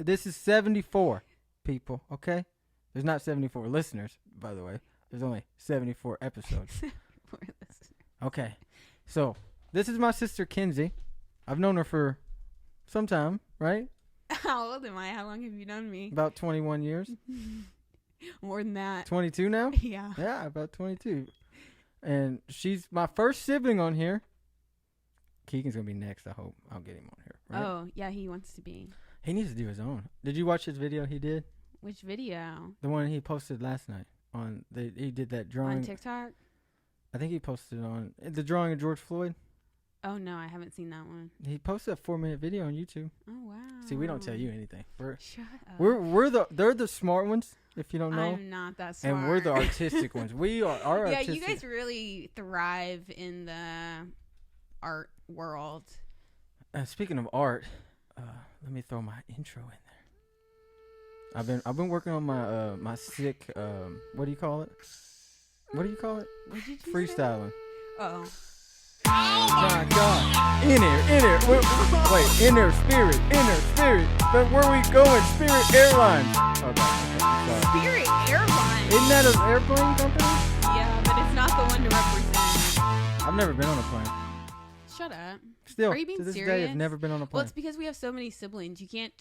This is 74 people, okay? There's not 74 listeners, by the way. There's only 74 episodes. Okay. So, this is my sister, Kenzie. I've known her for some time, right? How old am I? How long have you known me? About 21 years. More than that. 22 now? Yeah. Yeah, about 22. And she's my first sibling on here. Keegan's going to be next, I hope. I'll get him on here. Right? Oh, yeah, he wants to be. He needs to do his own. Did you watch his video he did? Which video? The one he posted last night. He did that drawing. On TikTok? I think he posted on the drawing of George Floyd. Oh, no, I haven't seen that one. He posted a 4-minute video on YouTube. Oh, wow. See, we don't tell you anything. Shut up. They're the smart ones, if you don't know. I'm not that smart. And we're the artistic ones. We are artistic. Yeah, you guys really thrive in the art world. Speaking of art, let me throw my intro in there. I've been working on my my sick what do you call it? What do you call it? What did you Freestyling. Oh. My God. In here. Wait, inner spirit. But where we going? Spirit Airlines. Okay. Sorry. Spirit Airlines. Isn't that an airplane company? Yeah, but it's not the one to represent. I've never been on a plane. Shut up. Still, Are you being to this day, serious? I've never been on a plane. Well, it's because we have so many siblings. You can't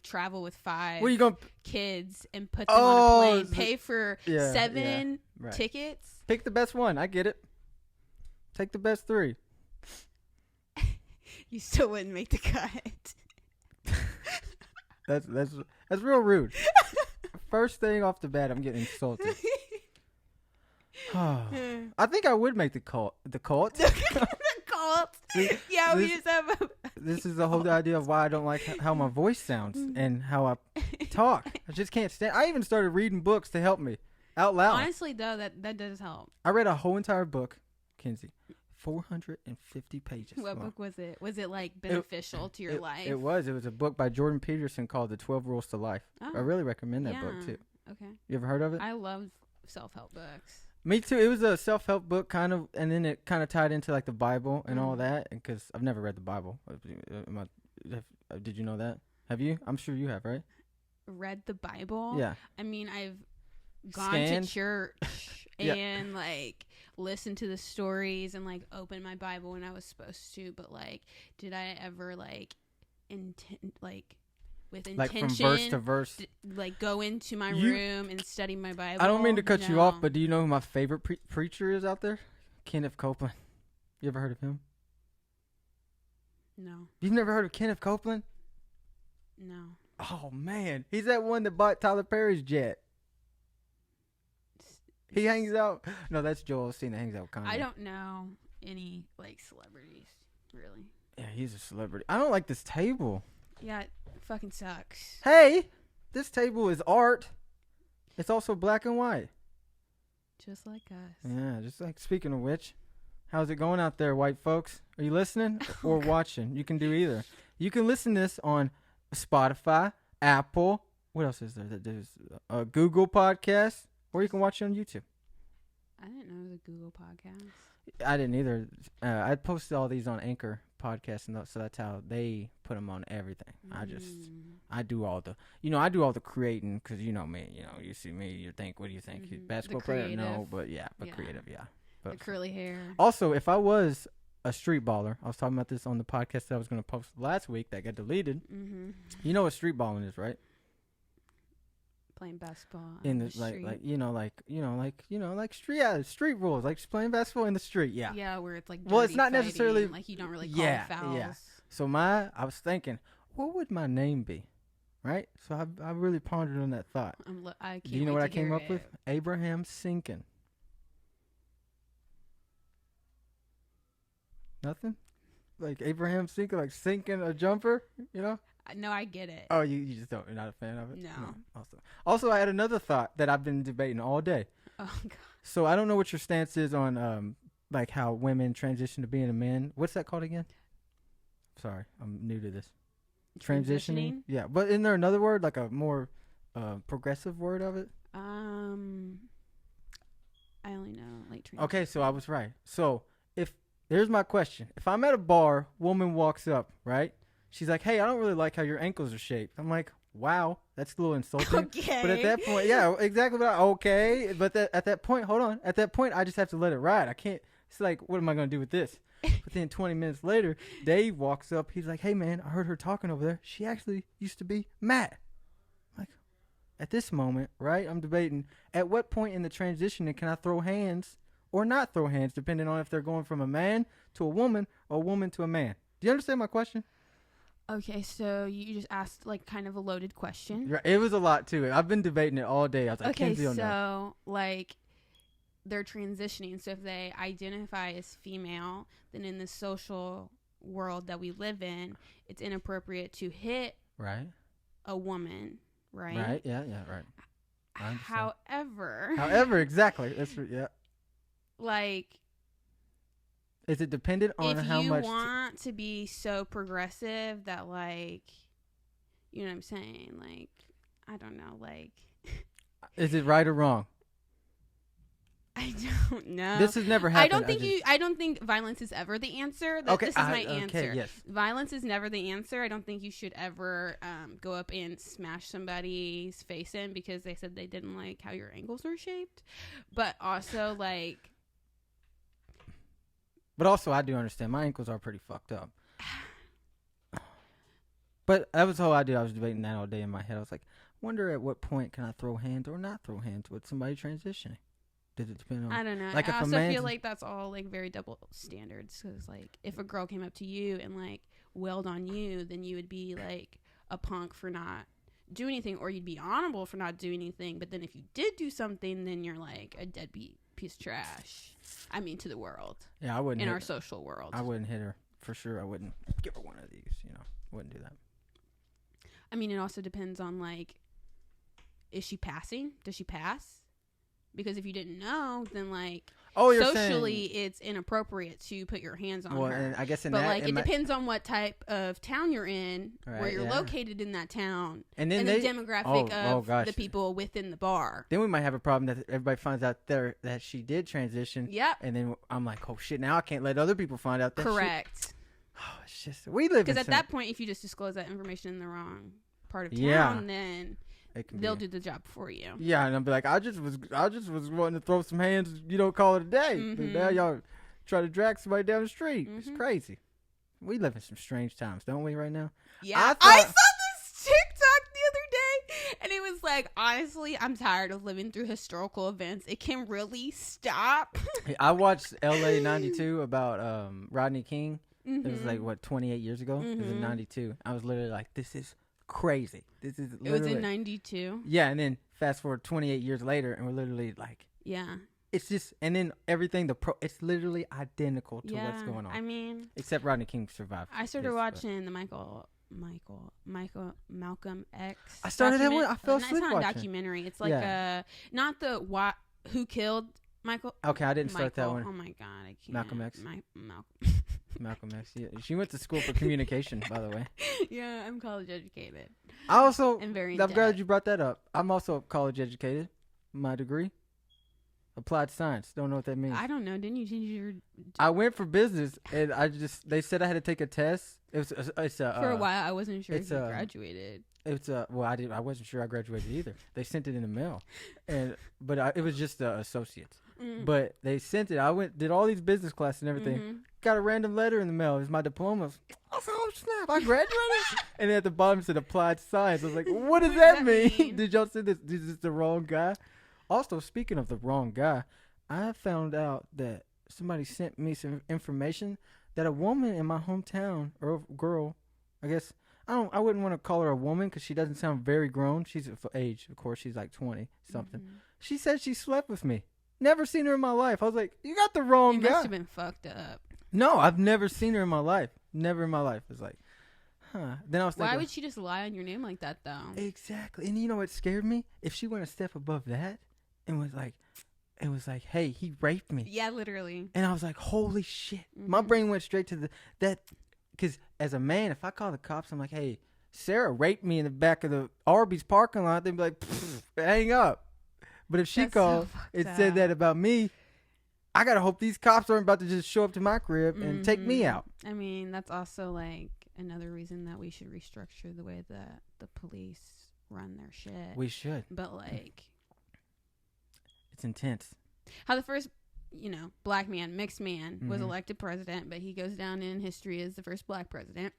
travel with 5 Where you going? kids and put them on a plane. Pay for 7 right. tickets. Pick the best one. I get it. Take the best 3. You still wouldn't make the cut. That's real rude. First thing off the bat, I'm getting insulted. I think I would make the cult. The cult. The cult. Yeah, we just have. This is the whole idea of why I don't like how my voice sounds and how I talk. I just can't stand. I even started reading books to help me out loud. Honestly, though, that does help. I read a whole entire book, Kenzie, 450 pages. What book was it? Was it like beneficial to your life? It was. It was a book by Jordan Peterson called The 12 Rules to Life. Oh, I really recommend that book too. Okay. You ever heard of it? I love self-help books. Me too. It was a self-help book kind of, and then it kind of tied into like the Bible and all that. Because I've never read the Bible. Did you know that? Have you? I'm sure you have, right? Read the Bible? Yeah. I mean, I've gone to church and like listened to the stories and like opened my Bible when I was supposed to. But like, did I ever like with intention, like from verse to verse, like go into my room and study my Bible? I don't mean to cut you off, but do you know who my favorite preacher is out there? Kenneth Copeland. You ever heard of him? No. You've never heard of Kenneth Copeland? No. Oh man, he's that one that bought Tyler Perry's jet. He hangs out. No, that's Joel Osteen that hangs out with Kanye. I don't know any like celebrities, really. Yeah, he's a celebrity. I don't like this table. Yeah, it fucking sucks. Hey, this table is art. It's also black and white. Just like us. Yeah, just like, speaking of which, how's it going out there, white folks? Are you listening or watching? You can do either. You can listen to this on Spotify, Apple. What else is there? There's Google Podcasts, or you can watch it on YouTube. I didn't know it was a Google podcast. I didn't either. I posted all these on Anchor Podcasts, and so that's how they put them on everything. I do all the creating, because you know me. You know, you see me, you think, what do you think? Basketball player? No, but creative, yeah. But the curly hair. Also, if I was a street baller, I was talking about this on the podcast that I was going to post last week that got deleted. Mm-hmm. You know what street balling is, right? Playing basketball in the street rules, like just playing basketball in the street. Yeah, where it's like well, it's not fighting, necessarily like you don't really call fouls. Yeah. So I was thinking, what would my name be, right? So I really pondered on that thought. I can't. Do you know what I came up with? Abraham Sinkin. Nothing. Like Abraham Sinkin, like sinking a jumper, you know? No, I get it. Oh, you just don't. You're not a fan of it? No. Awesome. Also, I had another thought that I've been debating all day. Oh, God. So I don't know what your stance is on like how women transition to being a man. What's that called again? Sorry, I'm new to this. Transitioning? Yeah, but isn't there another word, like a more progressive word of it? I only know like transition. Okay, so I was right. So here's my question. If I'm at a bar, woman walks up, right? She's like, hey, I don't really like how your ankles are shaped. I'm like, wow, that's a little insulting. Okay. But at that point, yeah, exactly. Okay. But at that point, hold on. At that point, I just have to let it ride. I can't. It's like, what am I going to do with this? But then 20 minutes later, Dave walks up. He's like, hey, man, I heard her talking over there. She actually used to be Matt. Like, at this moment, right, I'm debating, at what point in the transition can I throw hands or not throw hands, depending on if they're going from a man to a woman or a woman to a man. Do you understand my question? Okay, so you just asked, like, kind of a loaded question. Right, it was a lot to it. I've been debating it all day. I was like, okay, Kenzie, so, like, they're transitioning. So if they identify as female, then in the social world that we live in, it's inappropriate to hit a woman, right? Right, yeah, right. However, exactly. That's yeah. Like, is it dependent on how much? If you want to be so progressive that, like, you know what I'm saying? Like, I don't know, like. Is it right or wrong? I don't know. This has never happened. I don't think violence is ever the answer. This is my answer. Okay, yes. Violence is never the answer. I don't think you should ever go up and smash somebody's face in because they said they didn't like how your ankles were shaped. But also, like. But also, I do understand. My ankles are pretty fucked up. But that was the whole idea. I was debating that all day in my head. I was like, wonder at what point can I throw hands or not throw hands with somebody transitioning? Does it depend on? I don't know. Like, I also feel like that's all like very double standards. Because like, if a girl came up to you and like wailed on you, then you would be like a punk for not doing anything, or you'd be honorable for not doing anything. But then if you did do something, then you're like a deadbeat piece of trash. I mean, to the world. Yeah, I wouldn't. In our social world, I wouldn't hit her for sure. I wouldn't give her one of these. You know, wouldn't do that. I mean, it also depends on like, is she passing? Does she pass? Because if you didn't know, then like, socially it's inappropriate to put your hands on her. And I guess it depends on what type of town you're in, where you're located in that town, and the demographic of the people within the bar. Then we might have a problem that everybody finds out there that she did transition. Yep. And then I'm like, oh shit! Now I can't let other people find out that. Correct. Oh, it's just we live. Because at that point, if you just disclose that information in the wrong part of town, then they'll do the job for you. Yeah, and I'll be like, I just was wanting to throw some hands, call it a day. Mm-hmm. But now y'all try to drag somebody down the street. Mm-hmm. It's crazy. We live in some strange times, don't we, right now? Yeah. I saw this TikTok the other day, and it was like, honestly, I'm tired of living through historical events. It can really stop. I watched LA 92 about Rodney King. Mm-hmm. It was like, 28 years ago? Mm-hmm. It was in 92. I was literally like, this is crazy. This is literally. It was in 92. Yeah, and then fast forward 28 years later, and we're literally like, yeah. It's just, and then everything it's literally identical to what's going on. I mean, except Rodney King survived. I started watching the Malcolm X. I started that one. I fell asleep watching. It's not a documentary. It's like not the who killed Michael. Okay, I didn't start that one. Oh my god, I can't. Malcolm X. Malcolm X. Yeah, she went to school for communication, by the way. Yeah, I'm college educated. I also. I'm glad you brought that up. I'm also college educated. My degree, applied science. Don't know what that means. I don't know. Didn't you change your? I went for business, and they said I had to take a test. For a while, I wasn't sure if you graduated. I wasn't sure I graduated either. They sent it in the mail, but it was just associates. Mm-hmm. But they sent it. I did all these business classes and everything. Mm-hmm. Got a random letter in the mail. It was my diploma. I was like, oh snap! I graduated. And then at the bottom it said applied science. I was like, what does that mean? Did y'all say this? This is the wrong guy. Also, speaking of the wrong guy, I found out that somebody sent me some information that a woman in my hometown, or a girl, I guess, I wouldn't want to call her a woman because she doesn't sound very grown. She's of age, of course. She's like 20 something. Mm-hmm. She said she slept with me. Never seen her in my life. I was like, you got the wrong guy. You must have been fucked up. No, I've never seen her in my life. Never in my life. It's like, huh. Then I was thinking, why would she just lie on your name like that, though? Exactly. And you know what scared me? If she went a step above that and was like, it was like, hey, he raped me. Yeah, literally. And I was like, holy shit. Mm-hmm. My brain went straight to because as a man, if I call the cops, I'm like, hey, Sarah raped me in the back of the Arby's parking lot, they'd be like, hang up. But if she called and said that about me, I got to hope these cops aren't about to just show up to my crib and take me out. I mean, that's also like another reason that we should restructure the way that the police run their shit. We should. But like, it's intense. How the first, black man, mixed man, was elected president, but he goes down in history as the first black president.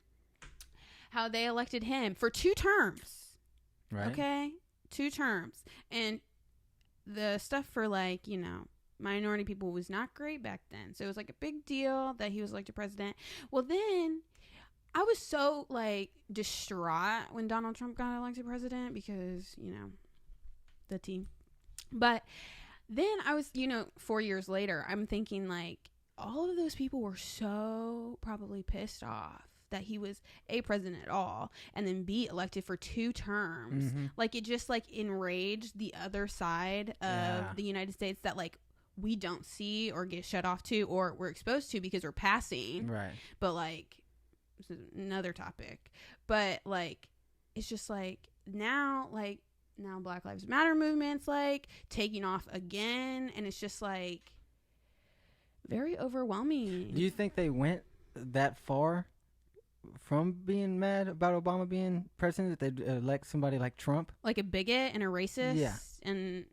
How they elected him for 2 terms. Right. Okay? 2 terms. And the stuff for like, minority people was not great back then. So it was like a big deal that he was elected president. Well, then I was so like distraught when Donald Trump got elected president because, the team. But then I was, 4 years later, I'm thinking like all of those people were so probably pissed off that he was A, president at all, and then B, elected for 2 terms. Like it just like enraged the other side of the United States that like we don't see or get shut off to or we're exposed to because we're passing. Right. But like, this is another topic. But like, it's just like now Black Lives Matter movement's like taking off again, and it's just like very overwhelming. Do you think they went that far from being mad about Obama being president that they'd elect somebody like Trump? Like a bigot and a racist and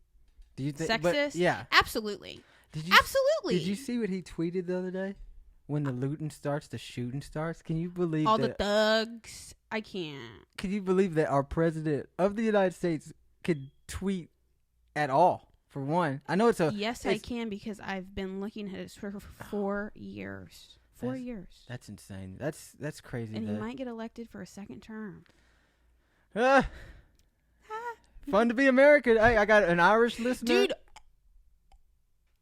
do you think, sexist? Yeah. Absolutely. Absolutely. Did you see what he tweeted the other day? When the looting starts, the shooting starts. Can you believe all the thugs? I can't. Can you believe that our president of the United States could tweet at all? For one, I know yes, I can because I've been looking at his Twitter for 4 years. 4 years. That's insane. That's crazy. And he might get elected for a 2nd term. Fun to be American. I got an Irish listener. Dude,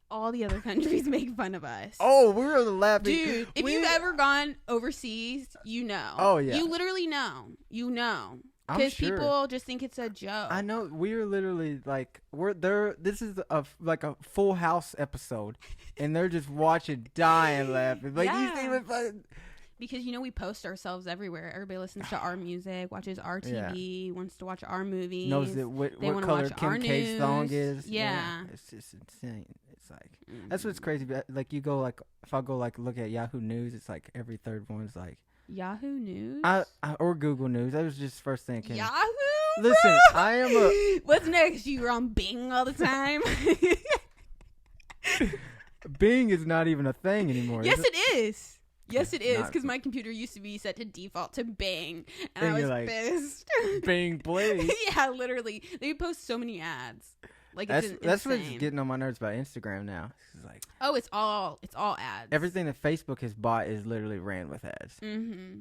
all the other countries make fun of us. Oh, we're laughing. Dude, if you've ever gone overseas, you know. Oh, yeah. You literally know. You know. I'm Because sure. people just think it's a joke. I know. We're literally like, we're there. This is a Full House episode. And they're just watching, dying, laughing. Like, you see what fun. Because, we post ourselves everywhere. Everybody listens to our music, watches our TV, wants to watch our movies. Knows that what color Kim K's song is. Yeah. It's just insane. It's like, that's what's crazy. Like, you go, like, if I go, like, look at Yahoo News, it's like every third one's like. Yahoo News? Or Google News. That was just the first thing that came. Yahoo? Listen, I am a. What's next? You were on Bing all the time? Bing is not even a thing anymore. Yes, it is. Yes, it is, because my computer used to be set to default to Bing, and I was like, pissed. Bing, please. Yeah, literally. They post so many ads. Like that's what's getting on my nerves about Instagram now. It's like, oh, it's all ads. Everything that Facebook has bought is literally ran with ads. Mm-hmm.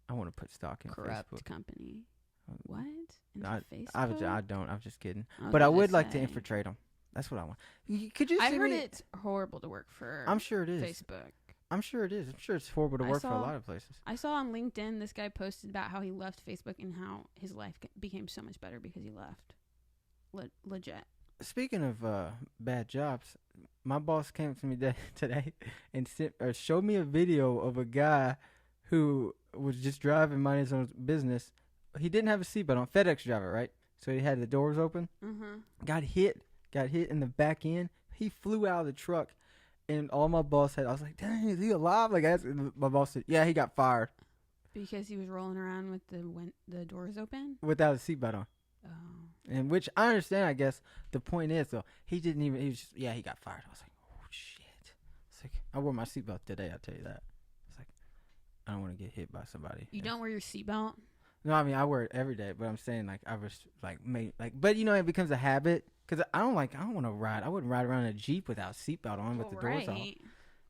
I want to put stock in corrupt Facebook. company. What? Facebook? I don't. I'm just kidding. But I would like to infiltrate them. That's what I want. Could you? I heard it's horrible to work for. I'm sure it is. Facebook. I'm sure it is. I'm sure it's horrible to work for a lot of places. I saw on LinkedIn this guy posted about how he left Facebook and how his life became so much better because he left. Legit. Speaking of bad jobs, my boss came to me today and showed me a video of a guy who was just driving, minding his own business. He didn't have a seatbelt on. FedEx driver, right? So he had the doors open. Mm-hmm. Got hit in the back end. He flew out of the truck. And all my boss had, I was like, dang, is he alive? Like, my boss said, yeah, he got fired. Because he was rolling around with the doors open? Without a seatbelt on. Oh. And which I understand, I guess. The point is, though, he was just, he got fired. I was like, oh, shit. It's like, I wore my seatbelt today, I'll tell you that. It's like, I don't want to get hit by somebody. You don't wear your seatbelt? No, I mean, I wear it every day, but I'm saying, like, I was, like, but, it becomes a habit. Because I don't want to ride. I wouldn't ride around in a Jeep without a seatbelt on with the doors on.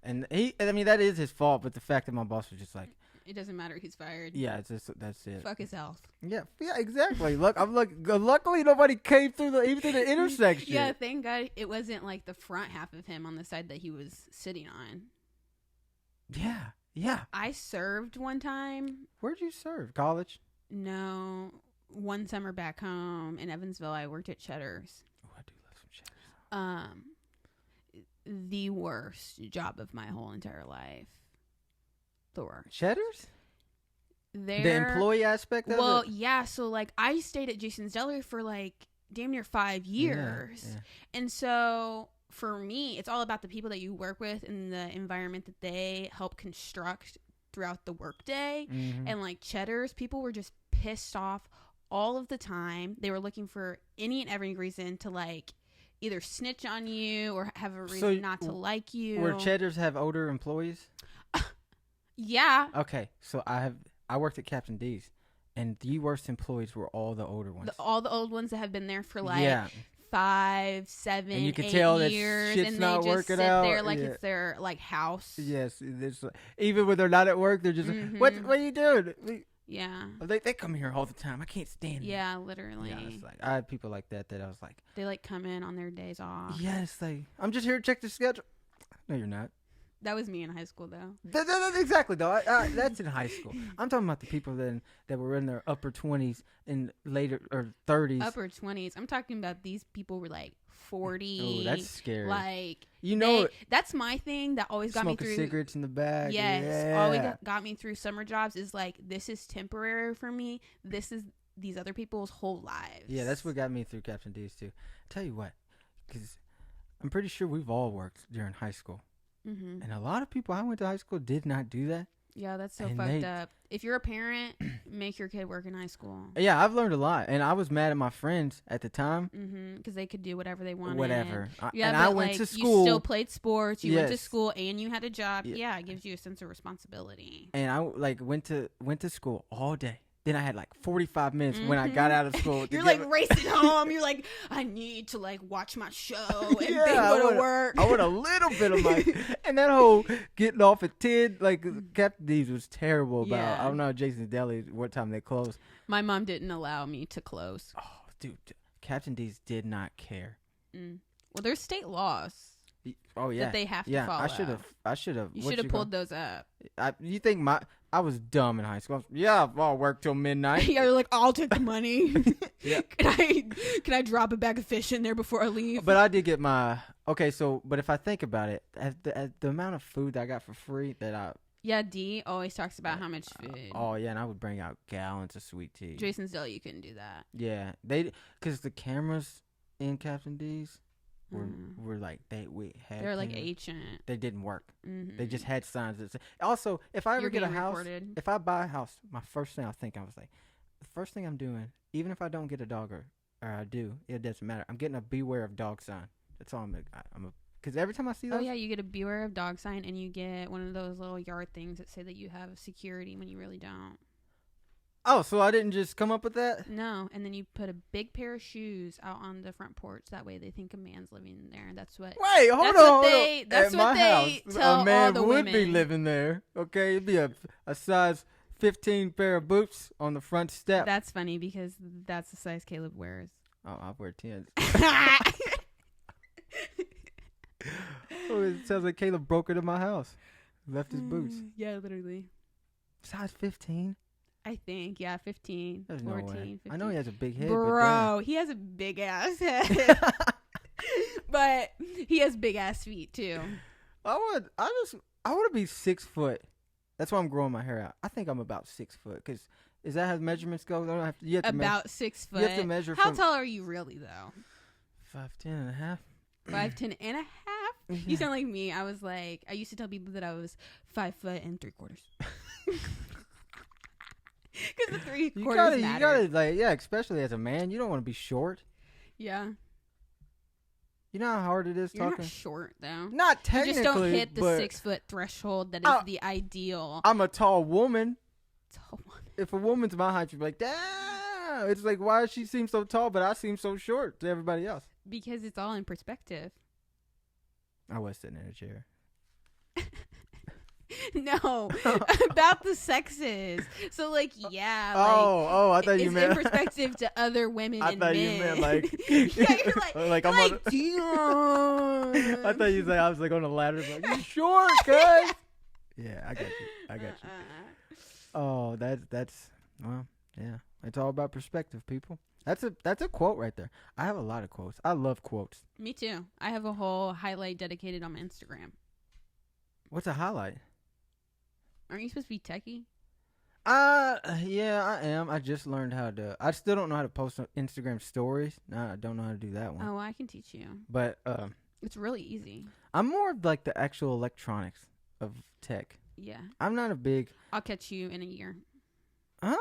And that is his fault, but the fact that my boss was just like, it doesn't matter. He's fired. Yeah, that's it. Fuck his health. Yeah, exactly. Luckily nobody came through even through the intersection. Yeah, thank God it wasn't like the front half of him on the side that he was sitting on. Yeah. I served one time. Where'd you serve? College? No, one summer back home in Evansville. I worked at Cheddar's. Oh, I do love some Cheddar's. The worst job of my whole entire life. The worst. Cheddar's? The employee aspect of it? Well, yeah. So, like, I stayed at Jason's Deli for, like, damn near 5 years. Yeah. And so, for me, it's all about the people that you work with and the environment that they help construct throughout the workday. Mm-hmm. And, like, Cheddar's, people were just pissed off all of the time. They were looking for any and every reason to like either snitch on you or have a reason not to like you. Where Cheddars have older employees? Yeah. Okay, so I worked at Captain D's, and the worst employees were all the older ones. All the old ones that have been there for like 5, 7, and you can 8 tell years, that shit's and not they just working sit out. there like it's their like house. Yes, even when they're not at work, they're just what are you doing? Yeah, they come here all the time. I can't stand it. Yeah, literally. Yeah, it's like I had people like that I was like, they like come in on their days off. Yes, I'm just here to check the schedule. No, you're not. That was me in high school, though. Exactly, though. That's in high school. I'm talking about the people that were in their upper 20s and later or 30s. Upper 20s. I'm talking about these people were like 40. Oh, that's scary. Like, that's my thing that always got me through. Smoking cigarettes in the back. Yes, always got me through summer jobs is like, this is temporary for me. This is these other people's whole lives. Yeah, that's what got me through Captain D's too. Tell you what, because I'm pretty sure we've all worked during high school. Mm-hmm. And a lot of people I went to high school did not do that. Yeah, that's so fucked up. If you're a parent, make your kid work in high school. Yeah, I've learned a lot. And I was mad at my friends at the time. Because they could do whatever they wanted. Whatever. And I went to school. You still played sports. You went to school and you had a job. Yeah, it gives you a sense of responsibility. And I went to school all day. Then I had like 45 minutes when I got out of school. You're like racing home. You're like, I need to like watch my show and then go to work. I want a little bit of my, and that whole getting off at 10, like Captain D's was terrible about. I don't know Jason's Deli, what time they closed. My mom didn't allow me to close. Oh, dude, Captain D's did not care. Well, there's state laws. Oh yeah, that they have to follow. I should have. You should have pulled those up. You think I was dumb in high school? I'll work till midnight. You're like, I'll take the money. Yeah. Can I drop a bag of fish in there before I leave? But I did get my but if I think about it, at the amount of food that I got for free D always talks about how much food. And I would bring out gallons of sweet tea. Jason's Deli, you couldn't do that. Yeah, because the cameras in Captain D's were like they're like ancient. They didn't work. They just had signs that say. Also, if I ever get a house, if I buy a house, my first thing I was like, the first thing I'm doing, even if I don't get a dog or I do, it doesn't matter. I'm getting a beware of dog sign. That's all because every time I see those. Oh yeah, you get a beware of dog sign, and you get one of those little yard things that say that you have security when you really don't. Oh, so I didn't just come up with that? No, and then you put a big pair of shoes out on the front porch. That way they think a man's living there. That's what. Wait, hold on. That's what they tell all the women. A man would be living there. Okay, it'd be a size 15 pair of boots on the front step. That's funny because that's the size Caleb wears. Oh, I wear 10s. It sounds like Caleb broke into my house. Left his boots. Yeah, literally. Size 15? I think, 15, There's 14, no way. 15. I know he has a big head. Bro, he has a big ass head. But he has big ass feet too. I want to be 6 foot. That's why I'm growing my hair out. I think I'm about 6 foot. Because is that how measurements go? You have to about 6 foot. You have to measure. How tall are you really though? 5'10" and a half. 5'10" and a half. You sound like me. I used to tell people that I was 5 foot and 3/4. Because the 3/4 matter. You gotta, especially as a man, you don't want to be short. Yeah. You know how hard it is talking? You're not short, though. Not technically, you just don't hit the 6 foot threshold that is the ideal. I'm a tall woman. Tall woman. If a woman's my height, you'd be like, damn. It's like, why does she seem so tall, but I seem so short to everybody else? Because it's all in perspective. I was sitting in a chair. No, about the sexes. So, I thought you meant in perspective to other women and men. I thought you meant like, you're like I'm like, damn. I thought you said I was like on a ladder, like you short, cuz. Yeah, I got you. Oh, that's well, yeah. It's all about perspective, people. That's a quote right there. I have a lot of quotes. I love quotes. Me too. I have a whole highlight dedicated on my Instagram. What's a highlight? Aren't you supposed to be techie? Yeah, I am. I just learned how to. I still don't know how to post Instagram stories. No, I don't know how to do that one. Oh, I can teach you. But it's really easy. I'm more of like the actual electronics of tech. Yeah. I'm not a big. I'll catch you in a year. Huh?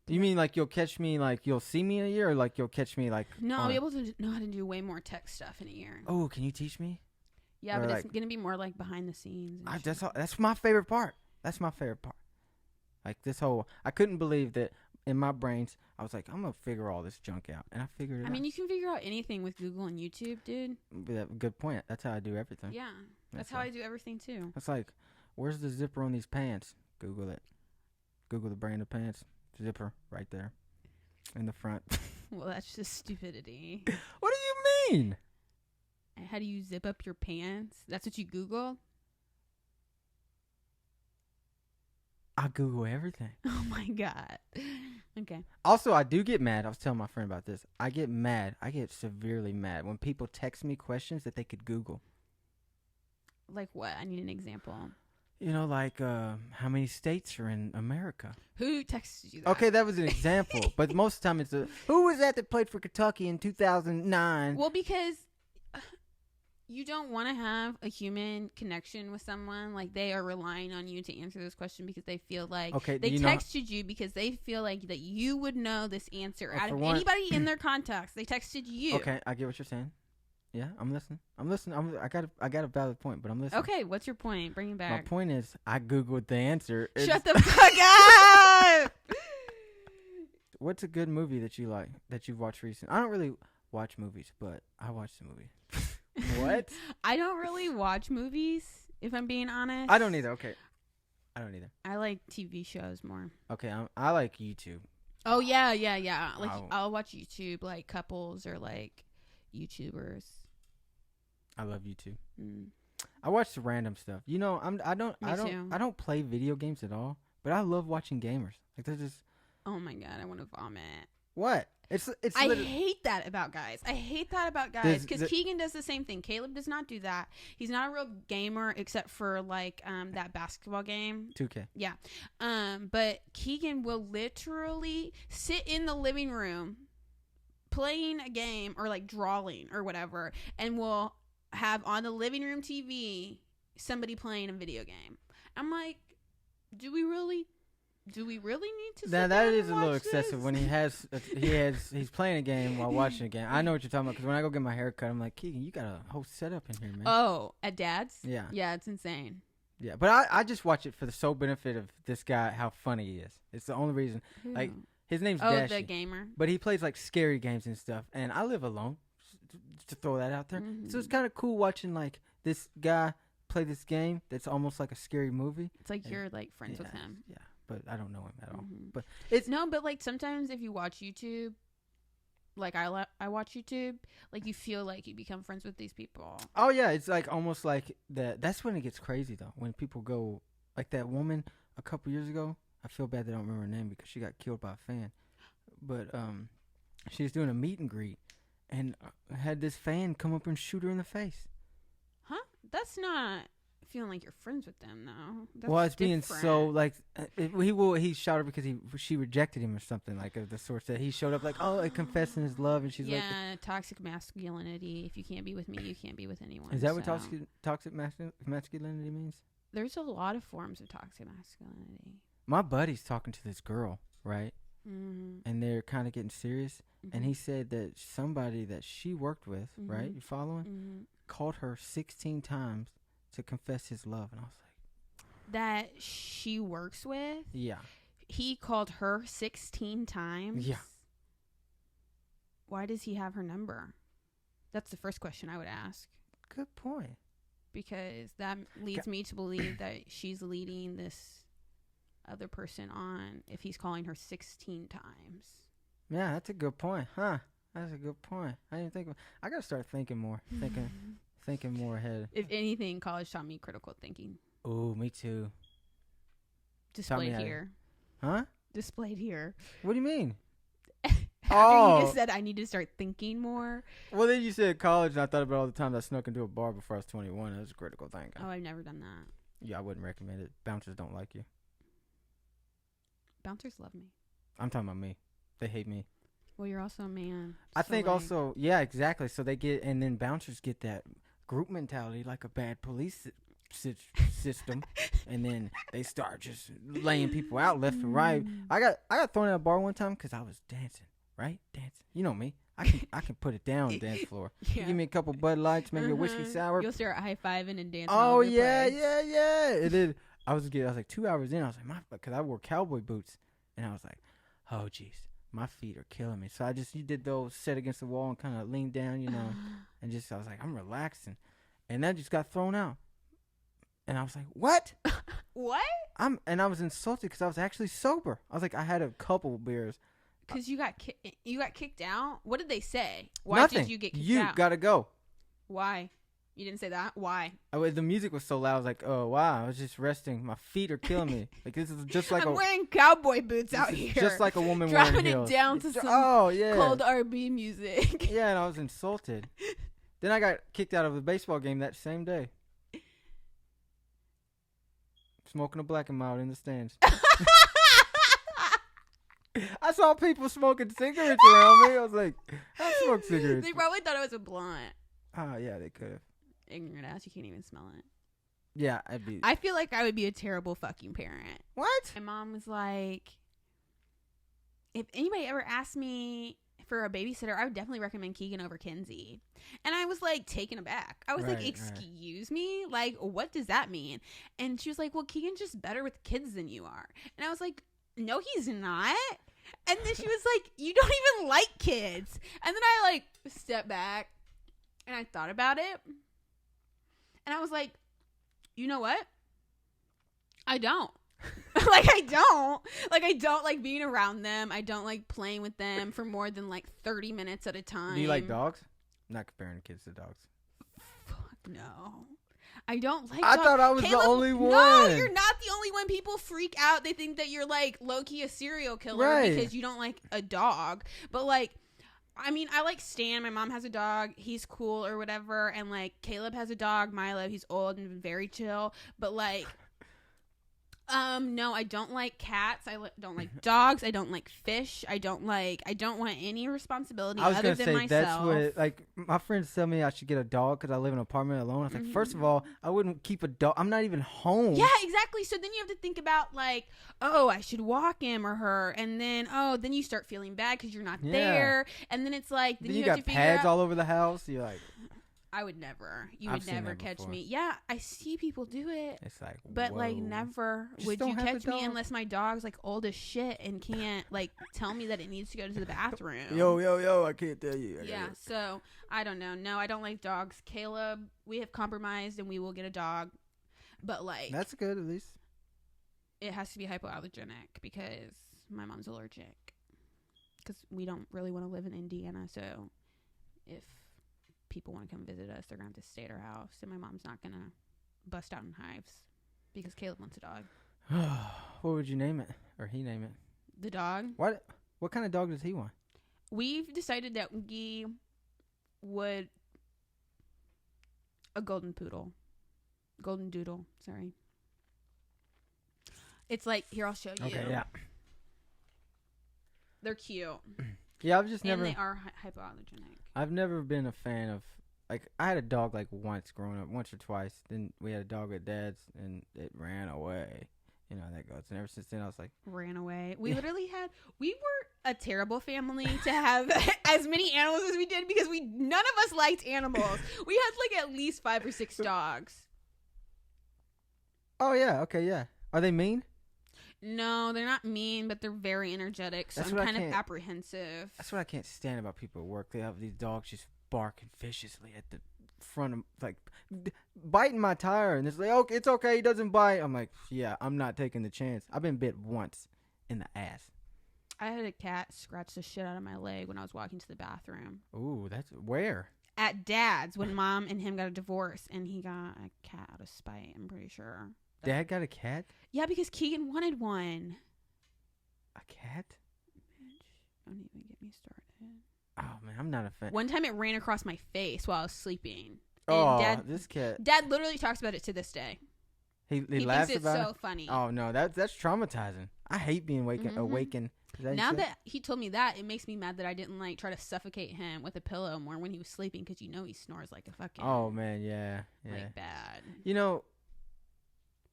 You mean like you'll catch me, like you'll see me in a year, or like you'll catch me like? No, I'll be able to know how to do way more tech stuff in a year. Oh, can you teach me? Yeah, Or but like, it's gonna be more like behind the scenes. And shit. that's my favorite part. That's my favorite part. Like this whole, I couldn't believe that in my brains, I was like, I'm gonna figure all this junk out, and I figured it out. I mean, you can figure out anything with Google and YouTube, dude. Good point. That's how I do everything. Yeah, that's how I do everything too. It's like, where's the zipper on these pants? Google it. Google the brand of pants. Zipper right there, in the front. Well, that's just stupidity. What do you mean? How do you zip up your pants? That's what you Google? I Google everything. Oh my god. Okay. Also, I do get mad. I was telling my friend about this. I get mad. I get severely mad when people text me questions that they could Google. Like what? I need an example. You know, like how many states are in America? Who texted you that? Okay, that was an example. But most of the time it's who was that played for Kentucky in 2009? Well, because you don't want to have a human connection with someone. Like, they are relying on you to answer this question because they feel like they texted you because they feel like that you would know this answer out of anybody in their contacts. They texted you. Okay, I get what you're saying. Yeah, I'm listening. I got a valid point, but I'm listening. Okay, what's your point? Bring it back. My point is, I Googled the answer. Shut the fuck up! What's a good movie that you like, that you've watched recently? I don't really watch movies, but I watched the movie. What? I don't really watch movies, if I'm being honest. I don't either. Okay. I don't either. I like TV shows more. Okay, I like YouTube. Oh, yeah. Like, I'll watch YouTube, like, couples or, like, YouTubers. I love YouTube. I watch the random stuff. You know, I don't play video games at all, but I love watching gamers. Like, they're just. Oh my god, I want to vomit. What? I hate that about guys. Because Keegan does the same thing. Caleb does not do that. He's not a real gamer except for like that basketball game. 2K. Yeah. But Keegan will literally sit in the living room playing a game or like drawing or whatever, and will have on the living room TV somebody playing a video game. I'm like, do we really need to? Now that is a little excessive when he's playing a game while watching a game. I know what you're talking about, because when I go get my hair cut, I'm like, Keegan, you got a whole setup in here, man. Oh, at Dad's? Yeah. Yeah, it's insane. Yeah, but I just watch it for the sole benefit of this guy, how funny he is. It's the only reason. Who? Like, his name's Oh, Dashi, the gamer. but he plays like scary games and stuff, and I live alone. To throw that out there, so it's kind of cool watching like this guy play this game that's almost like a scary movie. It's like you're like friends with him. Yeah, but I don't know him at all. Mm-hmm. But it's but like sometimes if you watch YouTube, like I watch YouTube, like you feel like you become friends with these people. Oh yeah, it's like almost like that. That's when it gets crazy though. When people go like that woman a couple years ago. I feel bad that I don't remember her name because she got killed by a fan. But she was doing a meet and greet. And had this fan come up and shoot her in the face. Huh? That's not feeling like you're friends with them, though. That's well, it's different. being so like he shot her because she rejected him or something like of the sort that he showed up like confessing his love, and she's like, yeah, toxic masculinity. If you can't be with me, you can't be with anyone. Is that what toxic masculinity means? There's a lot of forms of toxic masculinity. My buddy's talking to this girl, right? Mm-hmm. And they're kind of getting serious. Mm-hmm. And he said that somebody that she worked with, mm-hmm. right? You following? Mm-hmm. Called her 16 times to confess his love. And I was like, that she works with? Yeah. He called her 16 times? Yeah. Why does he have her number? That's the first question I would ask. Good point. Because that leads me to believe that she's leading this other person on if he's calling her 16 times. Yeah, that's a good point, huh? That's a good point. I didn't think. I gotta start thinking more, thinking more ahead. If anything, college taught me critical thinking. Oh, me too. Displayed here. Huh? Displayed here. What do you mean? After you just said I need to start thinking more. Well, then you said college, and I thought about all the times I snuck into a bar before I was 21. It was critical thinking. Oh, I've never done that. Yeah, I wouldn't recommend it. Bouncers don't like you. Bouncers love me. I'm talking about me. They hate me. Well, you're also a man. I think also, yeah, exactly. So they get, and then bouncers get that group mentality like a bad police system, and then they start just laying people out left and right. I got thrown at a bar one time because I was dancing, right? Dancing. You know me. I can put it down on the dance floor. Yeah. You give me a couple Bud Lights, maybe a whiskey sour. You'll start high-fiving and dancing. Oh yeah. And then I was like 2 hours in. I was like, because I wore cowboy boots, and I was like, oh jeez, my feet are killing me. So you did those set against the wall and kind of leaned down, and I was like, I'm relaxing, and that just got thrown out, and I was like, what? What? And I was insulted because I was actually sober. I was like, I had a couple beers. Because you got kicked out? What did they say? Why Nothing. did you get kicked out? You gotta go. Why? You didn't say that? Why? The music was so loud. I was like, oh, wow. I was just resting. My feet are killing me. Like, this is just like I'm wearing cowboy boots out here. Just like a woman wearing heels. Dropping it down to some cold R&B music. Yeah, and I was insulted. Then I got kicked out of the baseball game that same day. Smoking a black and mild in the stands. I saw people smoking cigarettes around me. I was like, I smoke cigarettes. They probably thought it was a blunt. Oh, yeah, they could have. Ignorant ass, you can't even smell it. Yeah, I feel like I would be a terrible fucking parent. What? My mom was like, if anybody ever asked me for a babysitter, I would definitely recommend Keegan over Kenzie. And I was like taken aback. I was like, excuse me? Like, what does that mean? And she was like, well, Keegan's just better with kids than you are. And I was like, no, he's not. And then she was like, you don't even like kids. And then I like stepped back and I thought about it. And I was like, you know what? I don't. I don't like being around them. I don't like playing with them for more than like 30 minutes at a time. Do you like dogs? I'm not comparing kids to dogs. Fuck no. I don't like dogs. I thought I was the only one. No, you're not the only one. People freak out. They think that you're like low-key a serial killer because you don't like a dog. But like, I mean, I like Stan. My mom has a dog. He's cool or whatever. And like Caleb has a dog, Milo. He's old and very chill. But like, no, I don't like cats. I don't like dogs. I don't like fish. I don't want any responsibility other than myself. That's what, like, my friends tell me I should get a dog because I live in an apartment alone. I was like, first of all, I wouldn't keep a dog. I'm not even home. Yeah, exactly. So then you have to think about like, oh, I should walk him or her. And then, then you start feeling bad because you're not there. And then it's like, then you have to figure out. Got pads all over the house. You're like. I would never. You would never catch me. Yeah, I see people do it. It's like, but whoa. like never would you catch me unless my dog's like old as shit and can't like tell me that it needs to go to the bathroom. Yo, I can't tell you. So I don't know. No, I don't like dogs. Caleb, we have compromised and we will get a dog. But like, that's good at least. It has to be hypoallergenic because my mom's allergic. Because we don't really want to live in Indiana, so if people want to come visit us, they're gonna have to stay at our house, and my mom's not gonna bust out in hives because Caleb wants a dog. What would you name it, or he name it? The dog. What kind of dog does he want? We've decided that we would a golden doodle. Sorry. It's like, here, I'll show you. Okay, yeah. They're cute. Yeah, I've just never. And they are hypoallergenic. I've never been a fan of, like, I had a dog like once growing up, once or twice. Then we had a dog at Dad's, and it ran away. You know how that goes. And ever since then, I was like, ran away. We literally we were a terrible family to have as many animals as we did because none of us liked animals. We had like at least 5 or 6 dogs. Oh yeah, okay, yeah. Are they mean? No, they're not mean, but they're very energetic, so I'm kind of apprehensive. That's what I can't stand about people at work. They have these dogs just barking viciously at the front of, like, biting my tire, and it's like, okay, it's okay, he doesn't bite. I'm like, yeah, I'm not taking the chance. I've been bit once in the ass. I had a cat scratch the shit out of my leg when I was walking to the bathroom. Ooh, that's where? At Dad's, when Mom and him got a divorce, and he got a cat out of spite, I'm pretty sure. Dad got a cat? Yeah, because Keegan wanted one. A cat? Bitch, don't even get me started. Oh, man, I'm not a fan. One time it ran across my face while I was sleeping. And this cat. Dad literally talks about it to this day. He laughs thinks about it? It's so funny. Oh, no, that's traumatizing. I hate being awakened. Now that he told me that, it makes me mad that I didn't like try to suffocate him with a pillow more when he was sleeping, because you know he snores like a fucking. Oh, man, yeah. Like bad. You know,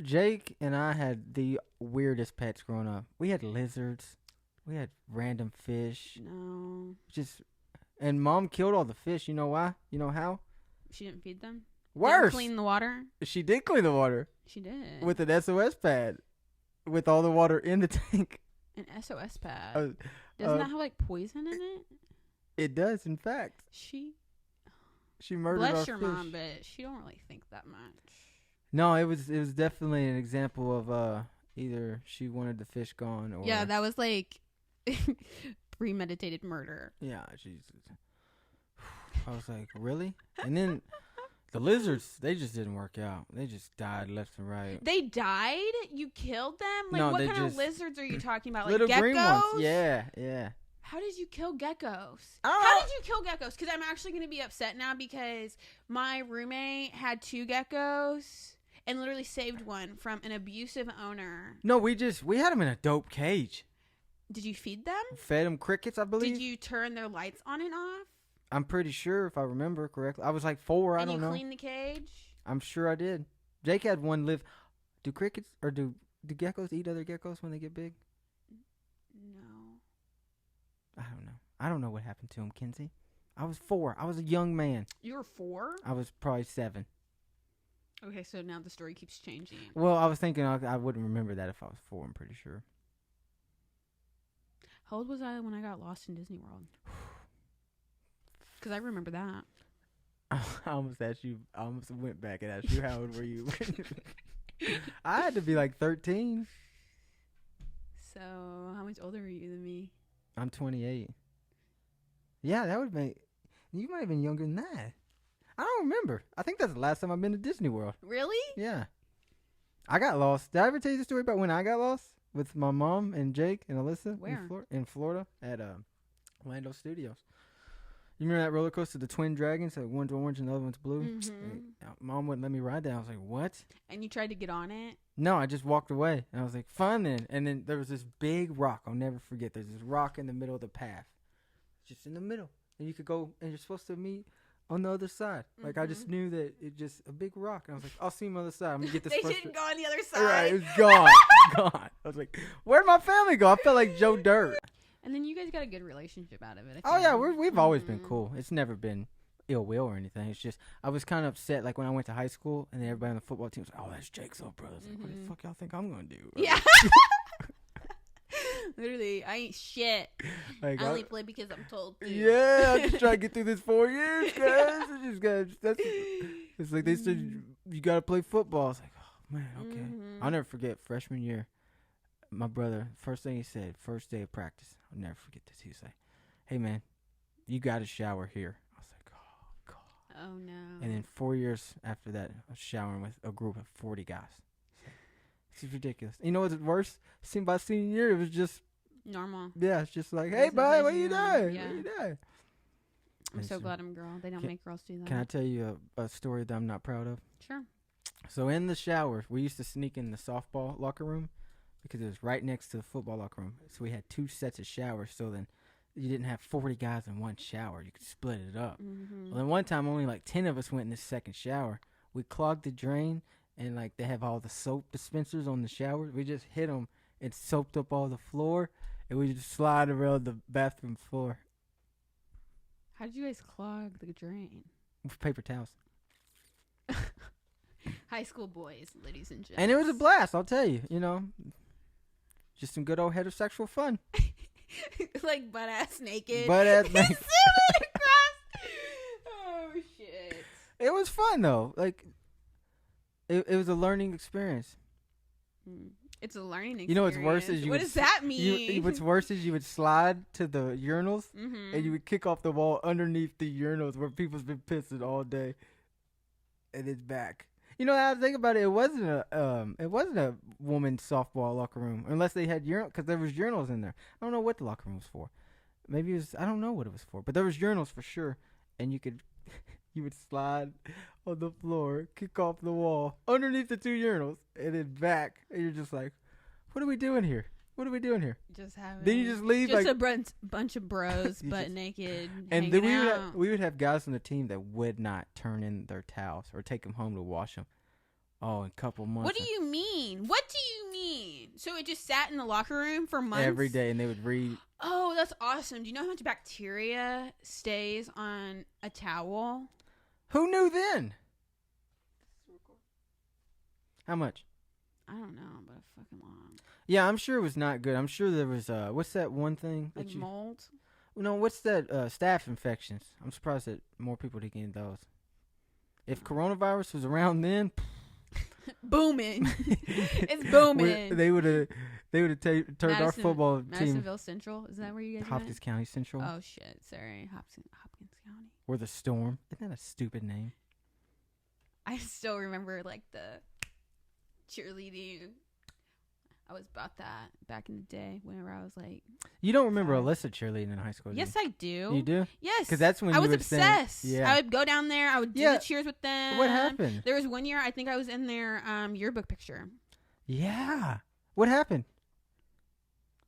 Jake and I had the weirdest pets growing up. We had lizards. We had random fish. No. And Mom killed all the fish. You know why? You know how? She didn't feed them? Worse. Didn't clean the water? She did clean the water. She did. With an SOS pad. With all the water in the tank. An SOS pad? Doesn't that have, like, poison in it? It does, in fact. She murdered our Bless your fish. mom, but she don't really think that much. No, it was definitely an example of either she wanted the fish gone or... Yeah, that was, like, premeditated murder. Yeah, Jesus. I was like, really? And then the lizards, they just didn't work out. They just died left and right. They died? You killed them? Like, No, what kind of lizards are you talking about? Like, little geckos? green ones. Yeah. How did you kill geckos? Oh. How did you kill geckos? Because I'm actually going to be upset now because my roommate had 2 geckos and literally saved one from an abusive owner. No, we had them in a dope cage. Did you feed them? Fed them crickets, I believe. Did you turn their lights on and off? I'm pretty sure, if I remember correctly. I was like 4, I don't know. And you cleaned the cage? I'm sure I did. Jake had one live. Do crickets, or do geckos eat other geckos when they get big? No. I don't know what happened to him, Kenzie. I was 4. I was a young man. You were 4? I was probably 7. Okay, so now the story keeps changing. Well, I was thinking I wouldn't remember that if I was 4, I'm pretty sure. How old was I when I got lost in Disney World? Because I remember that. I almost went back and asked you how old were you. I had to be like 13. So, how much older are you than me? I'm 28. Yeah, that would make... You might have been younger than that. I don't remember. I think that's the last time I've been to Disney World. Really? Yeah. I got lost. Did I ever tell you the story about when I got lost? With my mom and Jake and Alyssa? Where? In Florida at Orlando Studios. You remember that roller coaster, the Twin Dragons? Like one's orange and the other one's blue? Mm-hmm. Mom wouldn't let me ride that. I was like, what? And you tried to get on it? No, I just walked away. And I was like, fun then. And then there was this big rock. I'll never forget. There's this rock in the middle of the path. Just in the middle. And you could go, and you're supposed to meet on the other side. Like, I just knew that it just a big rock. And I was like, I'll see him on the other side. I'm going to get this They didn't go on the other side. Right, it was gone. Gone. I was like, where'd my family go? I felt like Joe Dirt. And then you guys got a good relationship out of it. Oh, yeah, we've always been cool. It's never been ill will or anything. It's just, I was kind of upset, like, when I went to high school, and then everybody on the football team was like, oh, that's Jake's little brother. Like, what the fuck y'all think I'm going to do? Yeah. Literally, I ain't shit. Like, I only play because I'm told to. Yeah, I'm just trying to get through this 4 years, guys. It's like they said, you got to play football. I was like, oh, man, okay. I'll never forget freshman year. My brother, first thing he said, first day of practice, I'll never forget this. He was like, hey, man, you got to shower here. I was like, oh, God. Oh, no. And then 4 years after that, I was showering with a group of 40 guys. This is ridiculous. You know what's worse? By senior year, it was just normal. Yeah, it's just like, hey, bud, what you doing? Yeah. What you doing? I'm so glad I'm a girl. They don't make girls do that. Can I tell you a story that I'm not proud of? Sure. So in the shower, we used to sneak in the softball locker room because it was right next to the football locker room. So we had 2 sets of showers. So then you didn't have 40 guys in one shower. You could split it up. Well, then one time, only like 10 of us went in the second shower. We clogged the drain. And, like, they have all the soap dispensers on the shower. We just hit them and soaped up all the floor. And we just slide around the bathroom floor. How did you guys clog the drain? With paper towels. High school boys, ladies and gentlemen. And it was a blast, I'll tell you. You know, just some good old heterosexual fun. Like butt-ass naked. Butt-ass naked. Oh, shit. It was fun, though. Like... It was a learning experience. It's a learning experience. You know what's worse is what does that mean? What's worse is you would slide to the urinals and you would kick off the wall underneath the urinals where people's been pissing all day, and it's back. You know, I think about it. It wasn't a woman's softball locker room unless they had urinals, because there was urinals in there. I don't know what the locker room was for. Maybe it was. I don't know what it was for, but there was urinals for sure, and you could. You would slide on the floor, kick off the wall, underneath the 2 urinals, and then back. And you're just like, what are we doing here? What are we doing here? Just having. Then you just leave just like a bunch of bros, butt naked, and hanging then out. we would have guys on the team that would not turn in their towels or take them home to wash them. Oh, in a couple months. What do you mean? What do you mean? So it just sat in the locker room for months? Every day, and they would read. Oh, that's awesome. Do you know how much bacteria stays on a towel? Who knew then? How much? I don't know, but it's fucking long. Yeah, I'm sure it was not good. I'm sure there was, what's that one thing? Like mold? No, what's that, staph infections? I'm surprised that more people didn't get those. If coronavirus was around then... booming. It's booming. They would have turned our football team... Madisonville Central? Is that where you guys Hopkins County Central. Oh, shit. Sorry. Hopkins County. Or the Storm. Isn't that a stupid name? I still remember, like, the cheerleading. I was about that back in the day whenever I was, like... You don't remember Alyssa cheerleading in high school, do Yes, you? I do. You do? Yes. Because that's when I you was would obsessed. Yeah. I would go down there. I would do the cheers with them. What happened? There was one year, I think I was in their yearbook picture. Yeah. What happened?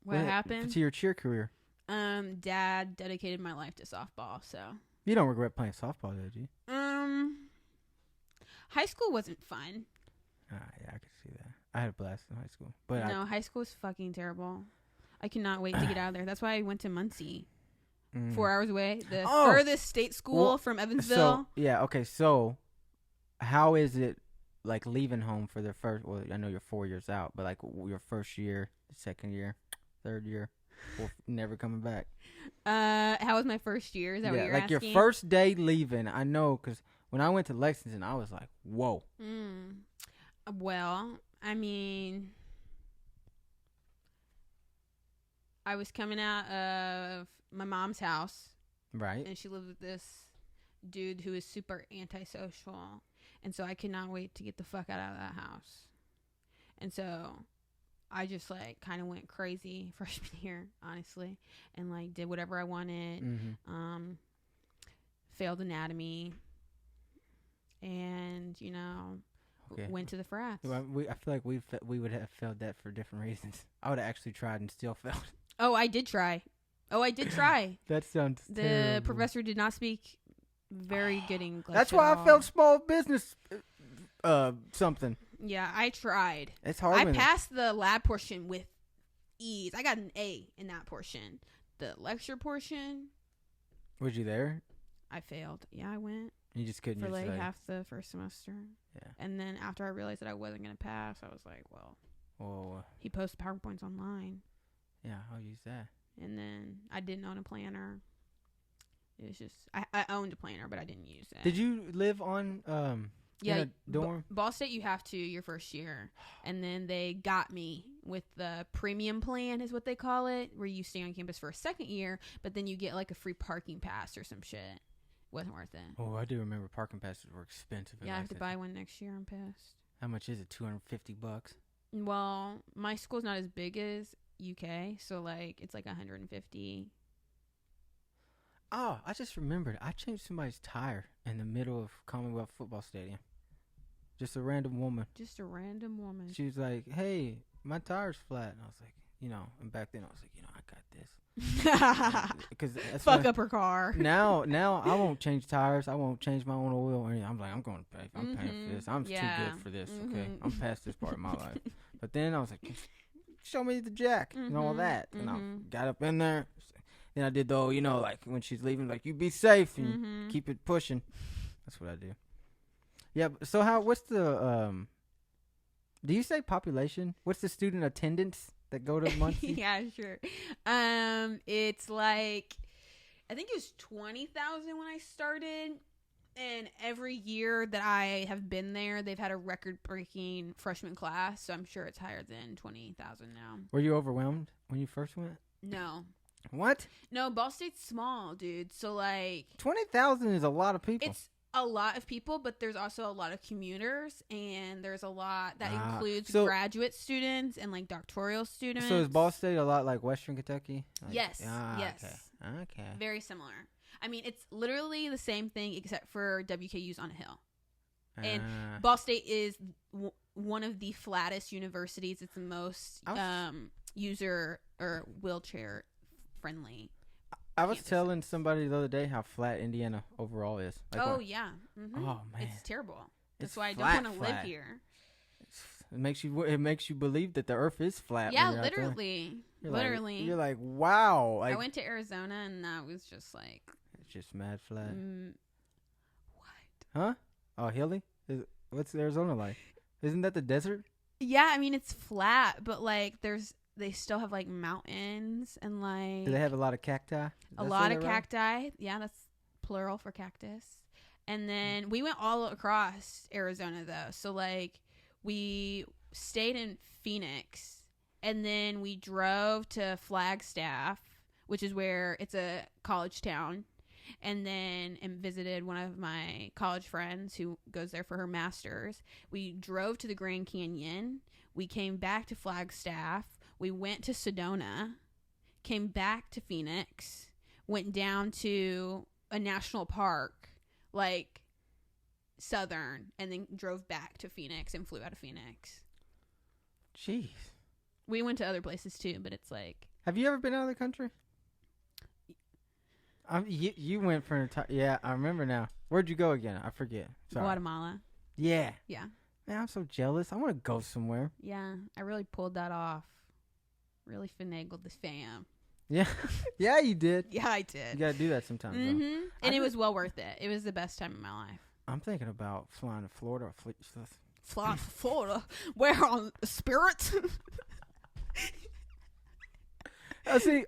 What happened? To your cheer career? Dad dedicated my life to softball, so... You don't regret playing softball, did you? High school wasn't fun. Yeah, I could see that. I had a blast in high school. But high school was fucking terrible. I cannot wait to get out of there. That's why I went to Muncie. 4 hours away. The furthest state school from Evansville. So, how is it, like, leaving home for their first... Well, I know you're 4 years out, but, like, your first year, second year, third year, never coming back. How was my first year? Is that what you're asking? Like, your first day leaving, I know, because when I went to Lexington, I was like, whoa. Well, I mean, I was coming out of my mom's house. Right. And she lived with this dude who is super antisocial. And so I could not wait to get the fuck out of that house. And so I just, like, kind of went crazy freshman year, honestly. And, like, did whatever I wanted. Failed anatomy. And, you know... Okay. Went to the frats. I feel like we would have failed that for different reasons. I would have actually tried and still failed. Oh, I did try. That sounds The terrible. professor did not speak very good English. That's why I failed small business something. Yeah, I tried. It's hard. I passed the lab portion with ease. I got an A in that portion. The lecture portion. Was you there? I failed. Yeah, I went. You just couldn't for like half the first semester. Yeah. And then after I realized that I wasn't going to pass, I was like, well, he posted PowerPoints online. Yeah, I'll use that. And then I didn't own a planner. It was just, I owned a planner, but I didn't use it. Did you live on, in a dorm? Ball State, you have to your first year. And then they got me with the premium plan is what they call it, where you stay on campus for a second year, but then you get like a free parking pass or some shit. Wasn't worth it. Oh, I do remember parking passes were expensive. Yeah, I have to buy one next year. I'm pissed. How much is it? $250? Well, my school's not as big as UK, so like it's like 150. Oh, I just remembered. I changed somebody's tire in the middle of Commonwealth Football Stadium. Just a random woman. She was like, "Hey, my tire's flat," and I was like, and back then I was like, I got this. Because fuck up her car. Now I won't change tires. I won't change my own oil or anything. I'm like, I'm going to pay. I'm paying for this. I'm too good for this. Okay, I'm past this part of my life. But then I was like, show me the jack and all that. And I got up in there. Then I did the whole, like when she's leaving, like, you be safe and keep it pushing. That's what I do. Yeah. So what's the do you say population? What's the student attendance that go to Muncie? Yeah, sure. It's like, I think it was 20,000 when I started, and every year that I have been there, they've had a record-breaking freshman class, so I'm sure it's higher than 20,000 now. Were you overwhelmed when you first went? No. What? No, Ball State's small, dude. So, like... 20,000 is a lot of people. It's a lot of people, but there's also a lot of commuters, and there's a lot that includes graduate students and like doctoral students. So is Ball State a lot like Western Kentucky? Yes. Yes. Okay. Very similar. I mean, it's literally the same thing except for WKU's on a hill. And Ball State is one of the flattest universities. It's the most user or wheelchair friendly. I was telling somebody the other day how flat Indiana overall is. Like yeah. Mm-hmm. Oh, man. It's terrible. That's why I don't want to live here. It makes you believe that the Earth is flat. Yeah, literally. Literally. You're like, wow. Like, I went to Arizona and that was just like. It's just mad flat. What? Huh? Oh, hilly? What's Arizona like? Isn't that the desert? Yeah, I mean it's flat, but like they still have like mountains and like. Do they have a lot of cacti? A lot of cacti. Right? Yeah, that's plural for cactus. And then we went all across Arizona though. So like we stayed in Phoenix and then we drove to Flagstaff, which is where it's a college town. And then visited one of my college friends who goes there for her master's. We drove to the Grand Canyon. We came back to Flagstaff. We went to Sedona, came back to Phoenix, went down to a national park, like southern, and then drove back to Phoenix and flew out of Phoenix. Jeez. We went to other places too, but it's like. Have you ever been out of the country? You went for an entire. Yeah, I remember now. Where'd you go again? I forget. Sorry. Guatemala. Yeah. Yeah. Man, I'm so jealous. I want to go somewhere. Yeah, I really pulled that off. Really finagled the fam. Yeah. Yeah, you did. Yeah, I did. You got to do that sometimes. Mm-hmm. And it was well worth it. It was the best time of my life. I'm thinking about flying to Florida. Fly to Florida? Where on Spirit? See,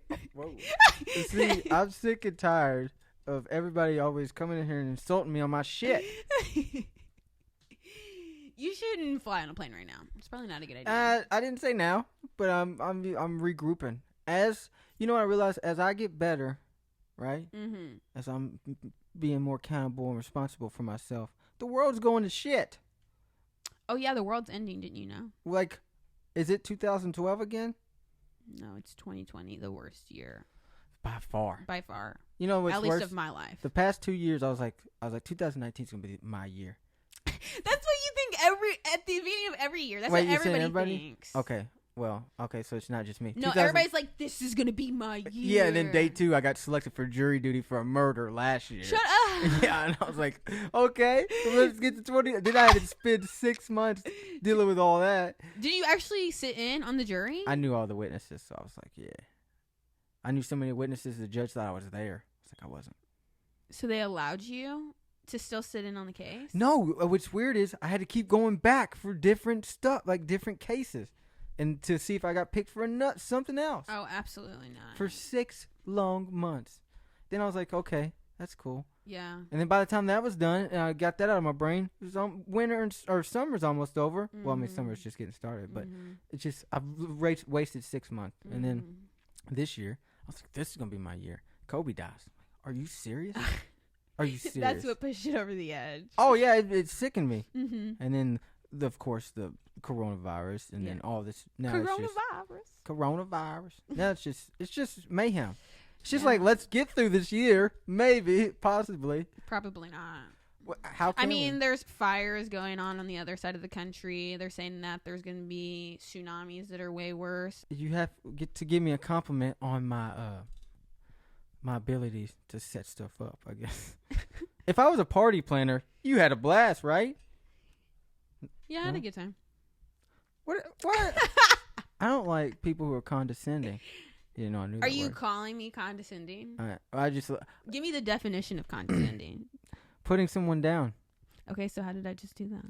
I'm sick and tired of everybody always coming in here and insulting me on my shit. You shouldn't fly on a plane right now. It's probably not a good idea. I didn't say now, but I'm regrouping. As you know, what I realize as I get better, right? Mm-hmm. As I'm being more accountable and responsible for myself, the world's going to shit. Oh yeah, the world's ending. Didn't you know? Like, is it 2012 again? No, it's 2020, the worst year. By far. You know what's at worse? least of my life. The past 2 years, I was like 2019 is gonna be my year. That's what you think at the beginning of every year. That's what everybody thinks. Okay. Well, okay, so it's not just me. No, everybody's like, this is gonna be my year. Yeah, and then day 2, I got selected for jury duty for a murder last year. Shut up. Yeah, and I was like, okay, let's get to 20. Then I had to spend 6 months dealing with all that. Did you actually sit in on the jury? I knew all the witnesses, so I was like, yeah. I knew so many witnesses, the judge thought I was there. It's like I wasn't. So they allowed you to still sit in on the case? No, what's weird is I had to keep going back for different stuff, like different cases. And to see if I got picked for something else. Oh, absolutely not. For 6 long months. Then I was like, okay, that's cool. Yeah. And then by the time that was done, and I got that out of my brain, it was winter or summer's almost over. Mm-hmm. Well, I mean, summer's just getting started. But it's just, I've wasted 6 months. And then this year, I was like, this is going to be my year. Kobe dies. Are you serious? Are you serious? That's what pushed it over the edge. Oh, yeah, it sickened me. Mm-hmm. And then, of course, the coronavirus, and then all this. Now coronavirus. Now it's just mayhem. It's just like, let's get through this year, maybe, possibly. Probably not. How? I mean, there's fires going on the other side of the country. They're saying that there's going to be tsunamis that are way worse. You have to give me a compliment on my my abilities to set stuff up, I guess. If I was a party planner, you had a blast, right? Yeah, I had a good time. What? I don't like people who are condescending. You know, I knew. Are you calling me condescending? I just give me the definition of condescending. Putting someone down. Okay, so how did I just do that?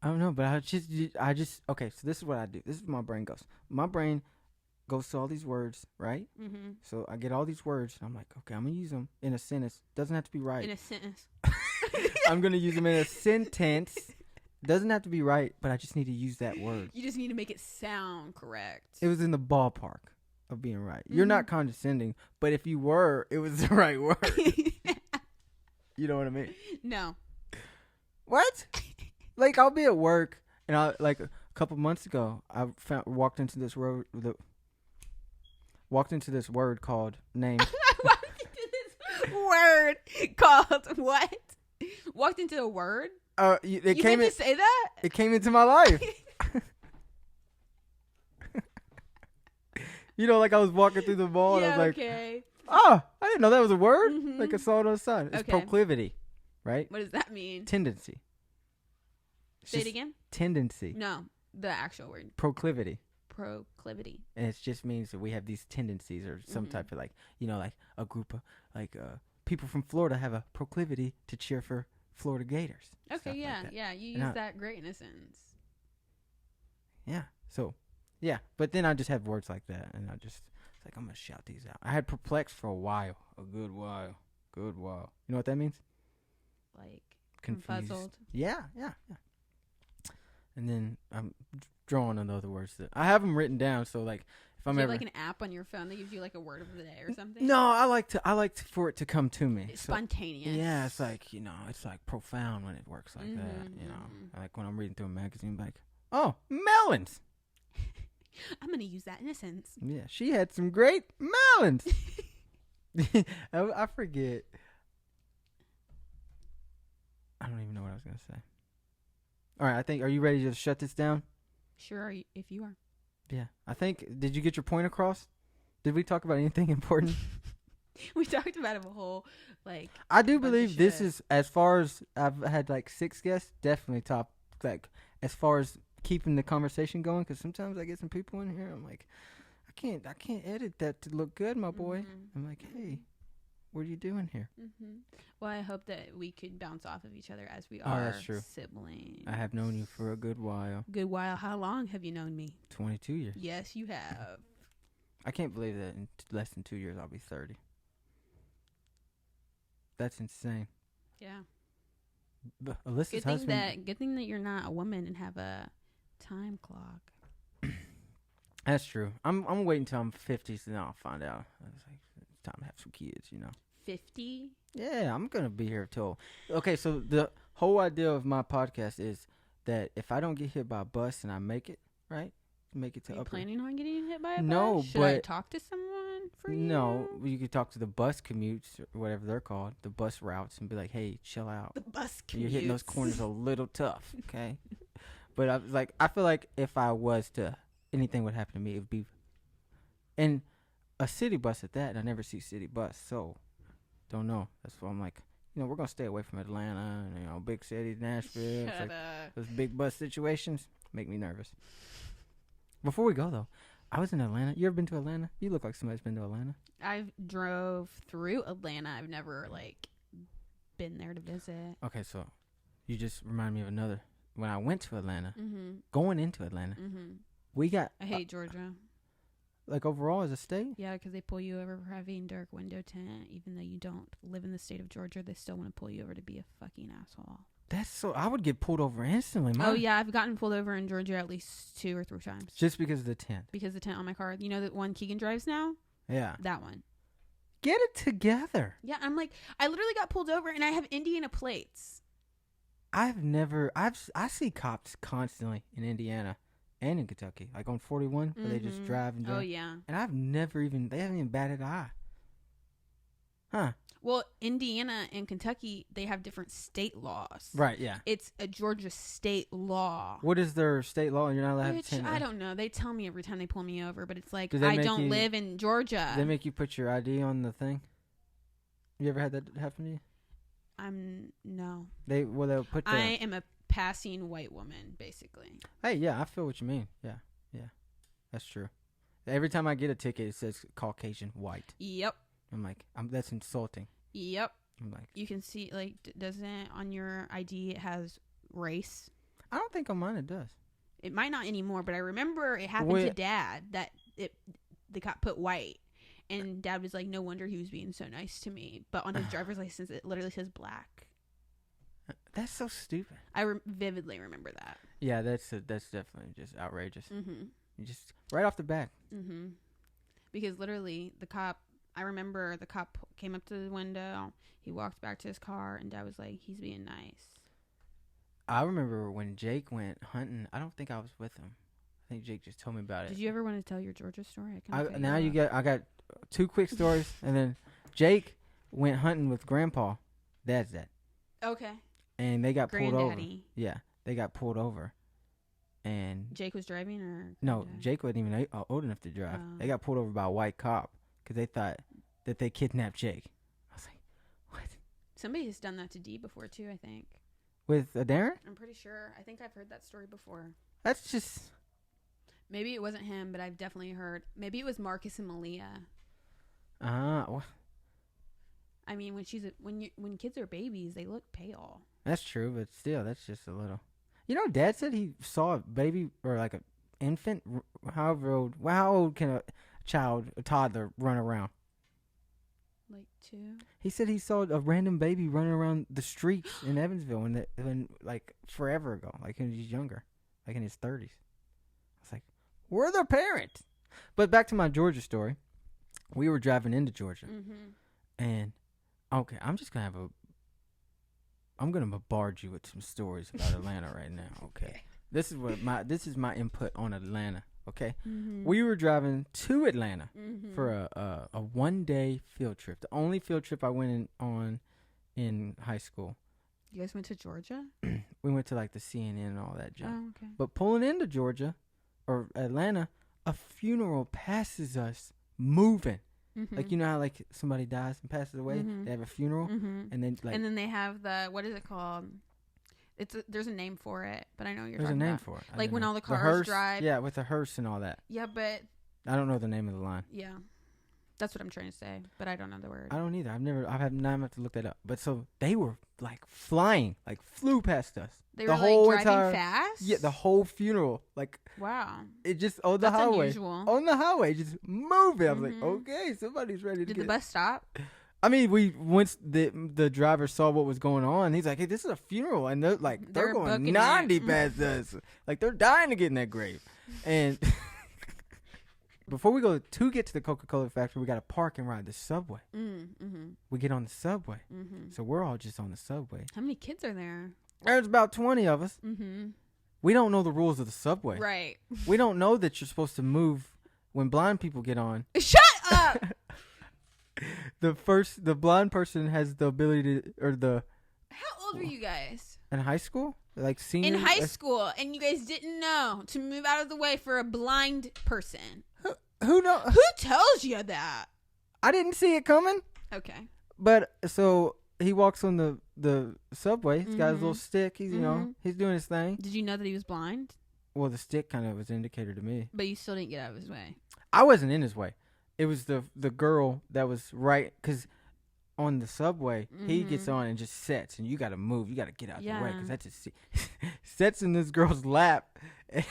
I don't know, but I just okay. So this is what I do. This is where my brain goes. My brain goes to all these words, right? Mm-hmm. So I get all these words. I'm like, okay, I'm gonna use them in a sentence. Doesn't have to be right. In a sentence. I'm gonna use them in a sentence. Doesn't have to be right, but I just need to use that word. You just need to make it sound correct. It was in the ballpark of being right. Mm-hmm. You're not condescending, but if you were, it was the right word. You know what I mean? No. What? Like, I'll be at work, and a couple months ago, I walked into this word called name. Walked into this word called what? Walked into a word? You meant to say that? It came into my life. You know, like I was walking through the mall, and I was like, okay. Oh, I didn't know that was a word. Mm-hmm. Like I saw it on the sign. It's proclivity, right? What does that mean? Tendency. Say it again. Tendency. No. The actual word. Proclivity. Proclivity. And it just means that we have these tendencies or some type of like, like a group of like people from Florida have a proclivity to cheer for Florida Gators. Okay, yeah, like yeah. You use that great innocence. Yeah. So, yeah. But then I just have words like that, and it's like, I'm going to shout these out. I had perplexed for a while. A good while. Good while. You know what that means? Like, confused. Yeah. And then I'm drawing on the other words. I have them written down, so like, if I'm ever... like an app on your phone that gives you like a word of the day or something? No, I like for it to come to me. It's spontaneous. Yeah, it's like, it's like profound when it works like that, Like when I'm reading through a magazine, like, oh, melons. I'm going to use that innocence. Yeah, she had some great melons. I forget. I don't even know what I was going to say. All right, are you ready to shut this down? Sure, if you are. Yeah, did you get your point across? Did we talk about anything important? We talked about it a whole, like... I do believe this is, as far as I've had like 6 guests, definitely top, like, as far as keeping the conversation going, because sometimes I get some people in here, I'm like, I can't edit that to look good, my boy. I'm like, hey, what are you doing here? Well, I hope that we could bounce off of each other as we are that's true. Siblings. I have known you for a good while. Good while. How long have you known me? 22 years. Yes, you have. I can't believe that in less than 2 years I'll be 30. That's insane. Yeah. But Alyssa's husband... Good thing that you're not a woman and have a time clock. That's true. I'm waiting until I'm 50, so then I'll find out. It's like, it's time to have some kids, 50? Yeah, I'm going to be here till... Okay, so the whole idea of my podcast is that if I don't get hit by a bus and I make it, right? Make it to Are you planning on getting hit by a bus? No, Should I talk to someone for you? No, you could talk to the bus commutes, or whatever they're called, the bus routes, and be like, hey, chill out. The bus commutes. You're hitting those corners a little tough, okay? But I feel like if I was to... anything would happen to me, it would be... And a city bus at that, and I never see city bus, so... Don't know. That's why I'm like, we're going to stay away from Atlanta, and, big cities, Nashville. Shut like up. Those big bus situations make me nervous. Before we go, though, I was in Atlanta. You ever been to Atlanta? You look like somebody's been to Atlanta. I've drove through Atlanta. I've never, been there to visit. Okay, so you just remind me of another. When I went to Atlanta, going into Atlanta, we got... I hate Georgia. Like overall as a state? Yeah, because they pull you over for having dark window tint. Even though you don't live in the state of Georgia, they still want to pull you over to be a fucking asshole. That's so... I would get pulled over instantly. Oh, yeah. I've gotten pulled over in Georgia at least 2 or 3 times. Just because of the tint? Because of the tint on my car. You know that one Keegan drives now? Yeah. That one. Get it together. Yeah, I'm like... I literally got pulled over and I have Indiana plates. I see cops constantly in Indiana. And in Kentucky, like on 41, where they just drive and drive. Oh, yeah. And they haven't even batted an eye. Huh. Well, Indiana and Kentucky, they have different state laws. Right, yeah. It's a Georgia state law. What is their state law? You're not allowed to have tint? I don't know. They tell me every time they pull me over, but it's like, I don't live in Georgia. Do they make you put your ID on the thing? You ever had that happen to you? No. They'll put the... I am a passing white woman, basically. Hey, yeah, I feel what you mean. Yeah, that's true. Every time I get a ticket, it says Caucasian white. Yep. I'm like, that's insulting. Yep. I'm like, you can see, doesn't on your ID it has race? I don't think on mine it does. It might not anymore, but I remember it happened to Dad that the cop put white, and Dad was like, no wonder he was being so nice to me. But on his driver's license, it literally says black. That's so stupid. I vividly remember that. Yeah, that's definitely just outrageous. You just right off the bat. Because literally, I remember the cop came up to the window. He walked back to his car, and Dad was like, "He's being nice." I remember when Jake went hunting. I don't think I was with him. I think Jake just told me about it. Did you ever want to tell your Georgia story? I got 2 quick stories, and then Jake went hunting with Grandpa. Dad's dad. Okay. And they got pulled over. Yeah, they got pulled over. And Jake was driving, or no? Jake wasn't even old enough to drive. They got pulled over by a white cop because they thought that they kidnapped Jake. I was like, what? Somebody has done that to Dee before too, I think. With Darren? I'm pretty sure. I think I've heard that story before. That's just. Maybe it wasn't him, but I've definitely heard. Maybe it was Marcus and Malia. Well, I mean, when kids are babies, they look pale. that's true, but still, that's just a little. You know, Dad said he saw a baby or like an infant. How old can a toddler, run around? Like 2. He said he saw a random baby running around the streets in Evansville when like forever ago, like when he was younger, like in his 30s. I was like, where are their parents? But back to my Georgia story. We were driving into Georgia, and okay, I'm gonna bombard you with some stories about Atlanta right now. Okay, this is my input on Atlanta. Okay, we were driving to Atlanta for a 1-day field trip. The only field trip I went on in high school. You guys went to Georgia? We went to like the CNN and all that junk. Oh, okay. But pulling into Georgia or Atlanta, a funeral passes us moving. Like, you know how like somebody dies and passes away, they have a funeral, and then they have the, what is it called? There's a name for it, but I know what you're there's talking about. a name for it. Like when know. all the cars drive. Yeah, with the hearse and all that. Yeah, but I don't know the name of the line. yeah, that's what I'm trying to say, but I don't know the word. I don't either. I have to look that up. But so they were like flying, like flew past us. They were like driving fast. Yeah, the whole funeral, like wow. It just on the highway, unusual. on the highway, just moving. I was like, okay, somebody's ready to. Did the bus stop? I mean, once the driver saw what was going on, he's like, hey, this is a funeral, and they're going 90 past us, like they're dying to get in that grave. And before we get to the Coca-Cola factory, we got to park and ride the subway. We get on the subway, so we're all just on the subway. How many kids are there? There's about 20 of us. We don't know the rules of the subway. Right. We don't know that you're supposed to move when blind people get on. Shut up. The blind person has the ability to, How old were you guys? In high school? Like senior? In high school, and you guys didn't know to move out of the way for a blind person. Who knows? Who tells you that? I didn't see it coming. Okay. But so he walks on the subway. He's got his little stick. He's he's doing his thing. Did you know that he was blind? Well, the stick kind of was an indicator to me. But you still didn't get out of his way. I wasn't in his way. It was the girl that was right, because on the subway he gets on and just sets, and you got to move. You got to get out of the way, because that just sets in this girl's lap, and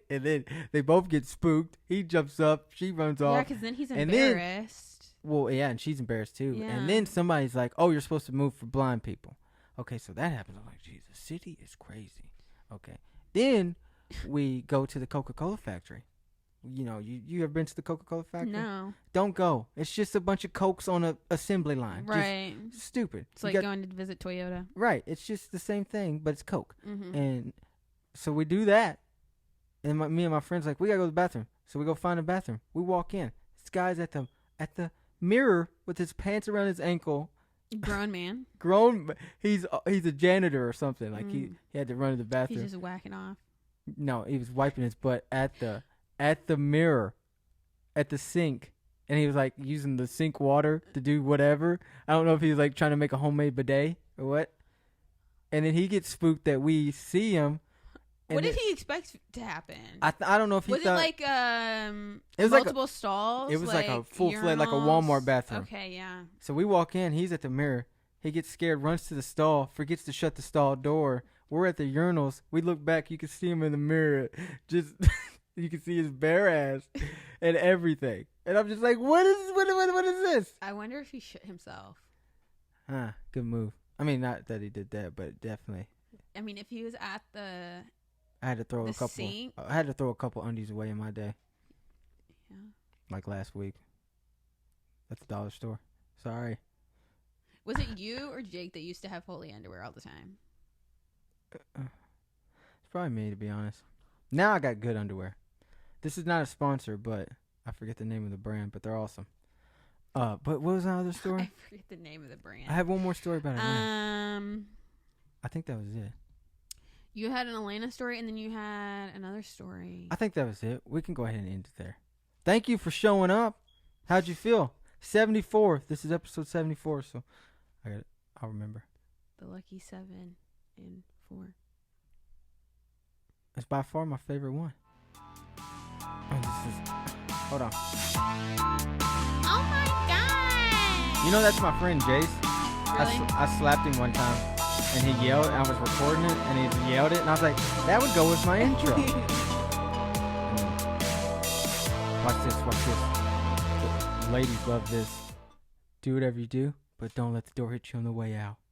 then they both get spooked. He jumps up, she runs off. Yeah, because then he's embarrassed. And she's embarrassed too. Yeah. And then somebody's like, "Oh, you're supposed to move for blind people." Okay, so that happens. I'm like, "Geez, the city is crazy." Okay, then we go to the Coca-Cola factory. You know, you ever been to the Coca-Cola factory? No. Don't go. It's just a bunch of Cokes on a assembly line. Right. Just stupid. It's like going to visit Toyota. Right. It's just the same thing, but it's Coke. And so we do that. And me and my friends like, we got to go to the bathroom. So we go find a bathroom. We walk in. This guy's at the mirror with his pants around his ankle. Grown man. He's a janitor or something. Like he had to run to the bathroom. He's just whacking off. No, he was wiping his butt at the mirror, at the sink, and he was like using the sink water to do whatever. I don't know if he was like trying to make a homemade bidet or what. And then he gets spooked that we see him. What did he expect to happen? I don't know if he was thought. It like it was multiple stalls? It was like a full-fledged, like a Walmart bathroom. Okay, yeah. So we walk in. He's at the mirror. He gets scared, runs to the stall, forgets to shut the stall door. We're at the urinals. We look back. You can see him in the mirror. Just... You can see his bare ass and everything. And I'm just like, what is this? I wonder if he shit himself. Good move. I mean, not that he did that, but definitely. I mean, if he was at I had to throw sink. I had to throw a couple undies away in my day. Yeah. Like last week. At the dollar store. Sorry. Was it you or Jake that used to have holy underwear all the time? It's probably me, to be honest. Now I got good underwear. This is not a sponsor, but I forget the name of the brand, but they're awesome. But what was the other story? I forget the name of the brand. I have one more story about Atlanta. I think that was it. You had an Atlanta story, and then you had another story. I think that was it. We can go ahead and end it there. Thank you for showing up. How'd you feel? 74. This is episode 74, so I'll remember. The lucky 7 and 4. It's by far my favorite one. Oh, hold on. Oh my god! You know that's my friend Jace. Really? I slapped him one time, and he yelled. And I was recording it, and he yelled it, and I was like, "That would go with my intro." Watch this. The ladies love this. Do whatever you do, but don't let the door hit you on the way out.